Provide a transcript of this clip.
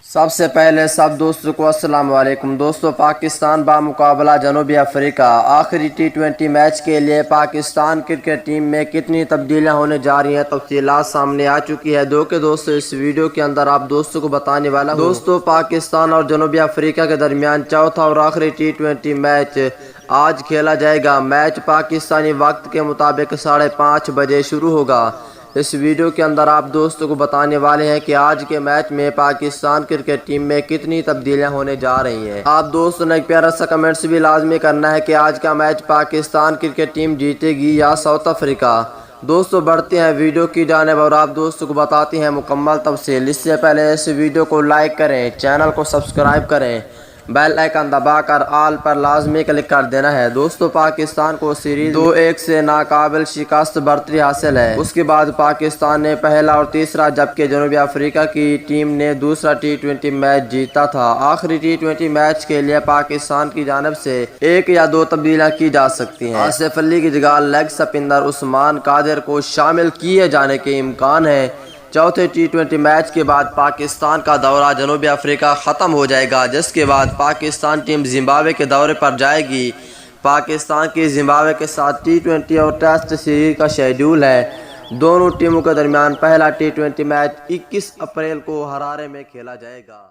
سب سے پہلے سب دوستوں کو السلام علیکم۔ دوستو، پاکستان بامقابلہ جنوبی افریقہ آخری ٹی20 میچ کے لیے پاکستان کرکٹ ٹیم میں کتنی تبدیلیاں ہونے جا رہی ہیں، تفصیلات سامنے آ چکی ہے۔ دوستو اس ویڈیو کے اندر آپ دوستوں کو بتانے والا ہوں۔ دوستو، پاکستان اور جنوبی افریقہ کے درمیان چوتھا اور آخری ٹی20 میچ آج کھیلا جائے گا۔ میچ پاکستانی وقت کے مطابق 5:30 بجے شروع ہوگا۔ اس ویڈیو کے اندر آپ دوستوں کو بتانے والے ہیں کہ آج کے میچ میں پاکستان کرکٹ ٹیم میں کتنی تبدیلیاں ہونے جا رہی ہیں۔ آپ دوستوں نے ایک پیارا سا کمنٹس بھی لازمی کرنا ہے کہ آج کا میچ پاکستان کرکٹ ٹیم جیتے گی یا ساؤتھ افریقہ۔ دوستو، بڑھتے ہیں ویڈیو کی جانب اور آپ دوستوں کو بتاتے ہیں مکمل تفصیل۔ اس سے پہلے اس ویڈیو کو لائک کریں، چینل کو سبسکرائب کریں، بیل آئیکن دبا کر آل پر لازمی کلک کر دینا ہے۔ دوستو، پاکستان کو سیریز 2-1 سے ناقابل شکست برتری حاصل ہے۔ اس کے بعد پاکستان نے پہلا اور تیسرا جبکہ جنوبی افریقہ کی ٹیم نے دوسرا ٹی20 میچ جیتا تھا۔ آخری ٹی20 میچ کے لیے پاکستان کی جانب سے 1 یا 2 تبدیلیاں کی جا سکتی ہیں۔ آصف علی کی جگہ لیگ اسپنر عثمان قادر کو شامل کیے جانے کے امکان ہیں۔ چوتھے ٹی20 میچ کے بعد پاکستان کا دورہ جنوبی افریقہ ختم ہو جائے گا، جس کے بعد پاکستان ٹیم زمبابوے کے دورے پر جائے گی۔ پاکستان کی زمبابوے کے ساتھ ٹی20 اور ٹیسٹ سیریز کا شیڈول ہے۔ دونوں ٹیموں کے درمیان پہلا ٹی20 میچ 21 اپریل کو ہرارے میں کھیلا جائے گا۔